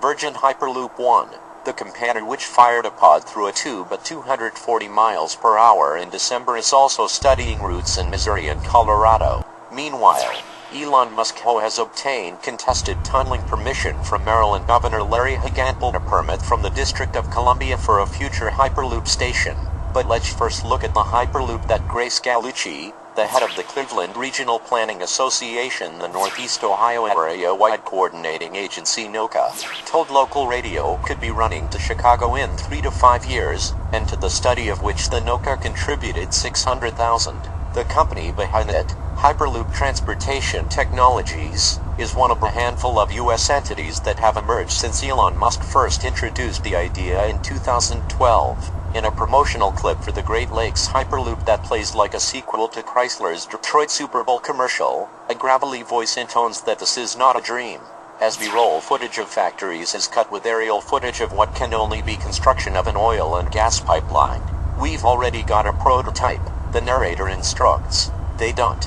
Virgin Hyperloop 1, the companion which fired a pod through a tube at 240 miles per hour in December, is also studying routes in Missouri and Colorado. Meanwhile, Elon Musk has obtained contested tunneling permission from Maryland Governor Larry Hogan and a permit from the District of Columbia for a future Hyperloop station. But let's first look at the Hyperloop that Grace Gallucci, the head of the Cleveland Regional Planning Association, the Northeast Ohio Area-wide coordinating agency NOCA, told local radio could be running to Chicago in 3 to 5 years, and to the study of which the NOCA contributed $600,000. The company behind it, Hyperloop Transportation Technologies, is one of a handful of U.S. entities that have emerged since Elon Musk first introduced the idea in 2012. In a promotional clip for the Great Lakes Hyperloop that plays like a sequel to Chrysler's Detroit Super Bowl commercial, a gravelly voice intones that this is not a dream. As B-roll footage of factories is cut with aerial footage of what can only be construction of an oil and gas pipeline. We've already got a prototype, the narrator instructs. They don't.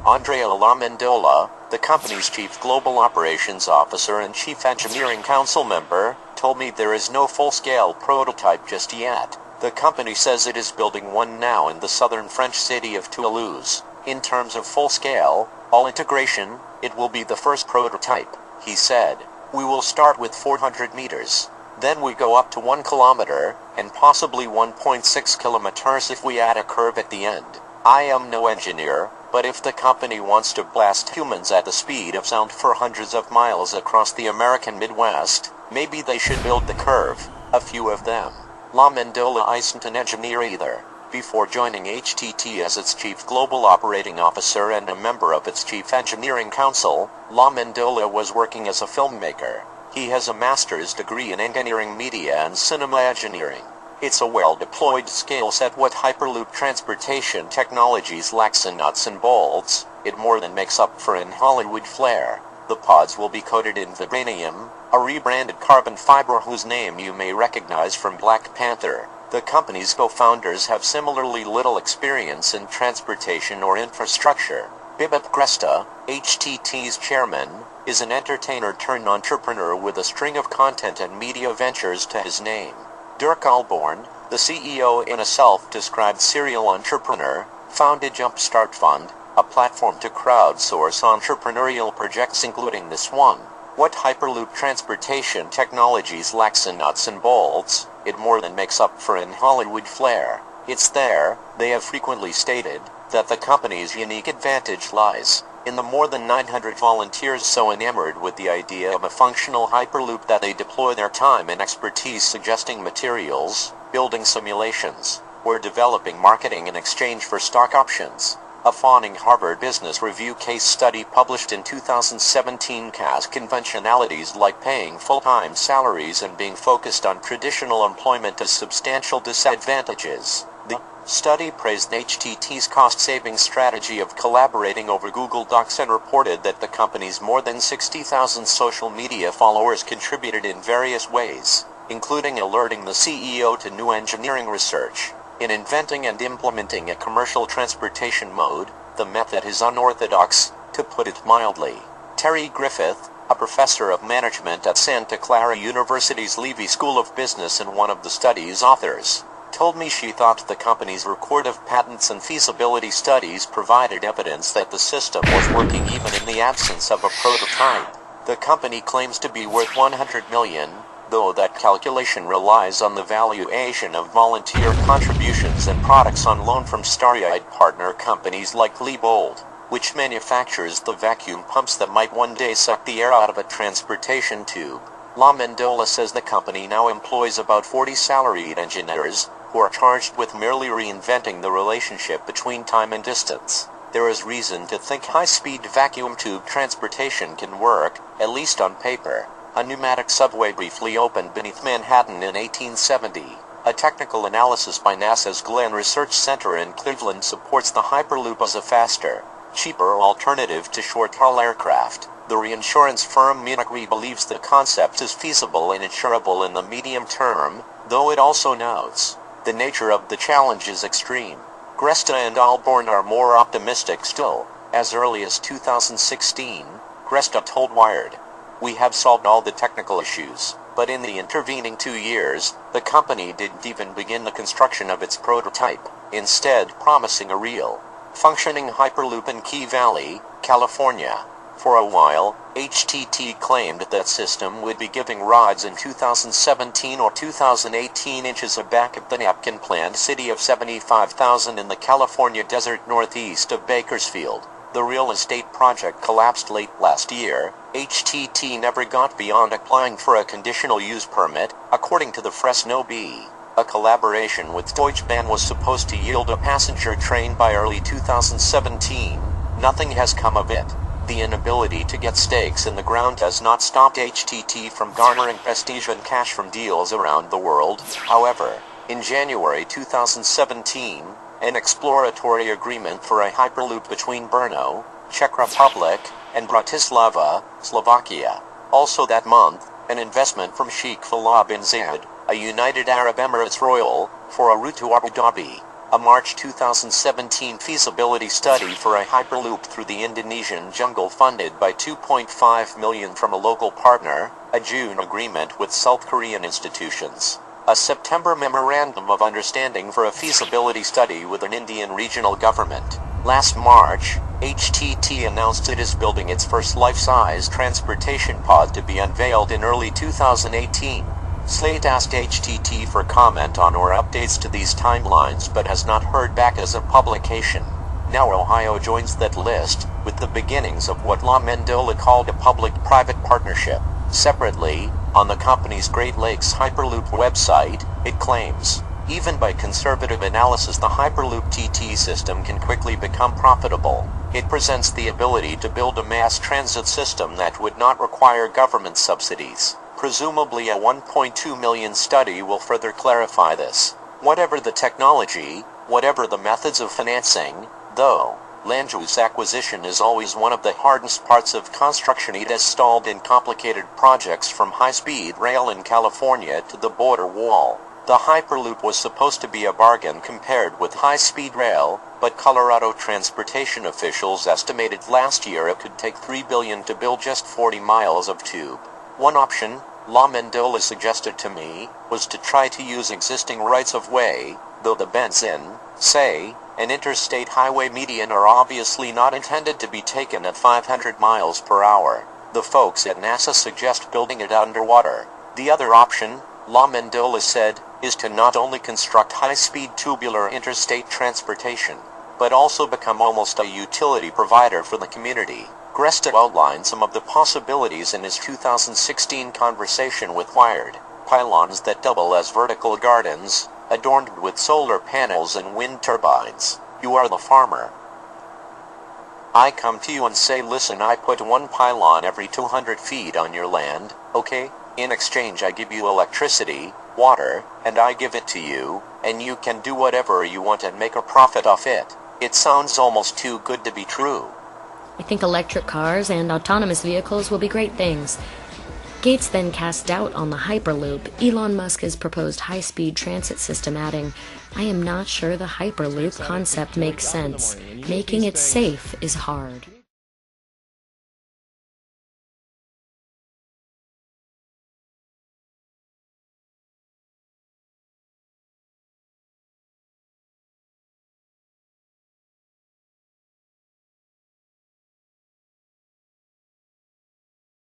Andrea LaMendola, the company's chief global operations officer and chief engineering council member, told me there is no full-scale prototype just yet. The company says it is building one now in the southern French city of Toulouse. In terms of full-scale, all integration, it will be the first prototype, he said. We will start with 400 meters. Then we go up to 1 kilometer, and possibly 1.6 kilometers if we add a curve at the end. I am no engineer, but if the company wants to blast humans at the speed of sound for hundreds of miles across the American Midwest, maybe they should build the curve, a few of them. LaMendola isn't an engineer either. Before joining HTT as its chief global operating officer and a member of its chief engineering council, LaMendola was working as a filmmaker. He has a master's degree in engineering media and cinema engineering. It's a well-deployed skill set. What Hyperloop Transportation Technologies lacks in nuts and bolts, it more than makes up for in Hollywood flair. The pods will be coated in vibranium, a rebranded carbon fiber whose name you may recognize from Black Panther. The company's co-founders have similarly little experience in transportation or infrastructure. Bibip Gresta, HTT's chairman, is an entertainer-turned-entrepreneur with a string of content and media ventures to his name. Dirk Alborn, the CEO and a self-described serial entrepreneur, founded Jumpstart Fund, a platform to crowdsource entrepreneurial projects including this one. What Hyperloop Transportation Technologies lacks in nuts and bolts, it more than makes up for in Hollywood flair. It's there, they have frequently stated, that the company's unique advantage lies in the more than 900 volunteers so enamored with the idea of a functional Hyperloop that they deploy their time and expertise suggesting materials, building simulations, or developing marketing in exchange for stock options. A fawning Harvard Business Review case study published in 2017 cast conventionalities like paying full-time salaries and being focused on traditional employment as substantial disadvantages. The study praised HTT's cost-saving strategy of collaborating over Google Docs and reported that the company's more than 60,000 social media followers contributed in various ways, including alerting the CEO to new engineering research. In inventing and implementing a commercial transportation mode, the method is unorthodox, to put it mildly. Terry Griffith, a professor of management at Santa Clara University's Levy School of Business and one of the study's authors, told me she thought the company's record of patents and feasibility studies provided evidence that the system was working even in the absence of a prototype. The company claims to be worth $100 million, though that calculation relies on the valuation of volunteer contributions and products on loan from starry-eyed partner companies like Liebold, which manufactures the vacuum pumps that might one day suck the air out of a transportation tube. LaMendola says the company now employs about 40 salaried engineers, who are charged with merely reinventing the relationship between time and distance. There is reason to think high-speed vacuum tube transportation can work, at least on paper. A pneumatic subway briefly opened beneath Manhattan in 1870. A technical analysis by NASA's Glenn Research Center in Cleveland supports the Hyperloop as a faster, cheaper alternative to short-haul aircraft. The reinsurance firm Munich Re believes the concept is feasible and insurable in the medium term, though it also notes the nature of the challenge is extreme. Gresta and Alborn are more optimistic still. As early as 2016, Gresta told Wired, We have solved all the technical issues, but in the intervening 2 years, the company didn't even begin the construction of its prototype, instead promising a real, functioning Hyperloop in Key Valley, California. For a while, HTT claimed that system would be giving rides in 2017 or 2018 inches of back of the napkin planned city of 75,000 in the California desert northeast of Bakersfield. The real estate project collapsed late last year. HTT never got beyond applying for a conditional use permit, according to the Fresno Bee. A collaboration with Deutsche Bahn was supposed to yield a passenger train by early 2017. Nothing has come of it. The inability to get stakes in the ground has not stopped HTT from garnering prestige and cash from deals around the world. However, in January 2017, an exploratory agreement for a Hyperloop between Brno, Czech Republic, and Bratislava, Slovakia. Also that month, an investment from Sheikh Falah bin Zayed, a United Arab Emirates royal, for a route to Abu Dhabi. A March 2017 feasibility study for a Hyperloop through the Indonesian jungle funded by $2.5 million from a local partner, a June agreement with South Korean institutions, a September memorandum of understanding for a feasibility study with an Indian regional government. Last March, HTT announced it is building its first life-size transportation pod to be unveiled in early 2018. Slate asked HTT for comment on or updates to these timelines but has not heard back as a publication. Now Ohio joins that list, with the beginnings of what La Mendola called a public-private partnership. Separately, on the company's Great Lakes Hyperloop website, it claims, even by conservative analysis the Hyperloop TT system can quickly become profitable. It presents the ability to build a mass transit system that would not require government subsidies. Presumably a 1.2 million study will further clarify this. Whatever the technology, whatever the methods of financing, though, land use acquisition is always one of the hardest parts of construction. It has stalled in complicated projects from high-speed rail in California to the border wall. The Hyperloop was supposed to be a bargain compared with high-speed rail, but Colorado transportation officials estimated last year it could take $3 billion to build just 40 miles of tube. One option, La Mendola suggested to me, was to try to use existing rights-of-way, though the bends in, say, an interstate highway median are obviously not intended to be taken at 500 miles per hour. The folks at NASA suggest building it underwater. The other option, La Mendola said, is to not only construct high-speed tubular interstate transportation, but also become almost a utility provider for the community. Gresta outlined some of the possibilities in his 2016 conversation with Wired. Pylons that double as vertical gardens, adorned with solar panels and wind turbines. You are the farmer. I come to you and say, listen, I put one pylon every 200 feet on your land, okay? In exchange I give you electricity, water, and I give it to you, and you can do whatever you want and make a profit off it. It sounds almost too good to be true. I think electric cars and autonomous vehicles will be great things. Gates then cast doubt on the Hyperloop, Elon Musk's proposed high-speed transit system, adding, I am not sure the Hyperloop concept makes sense. Making it safe is hard.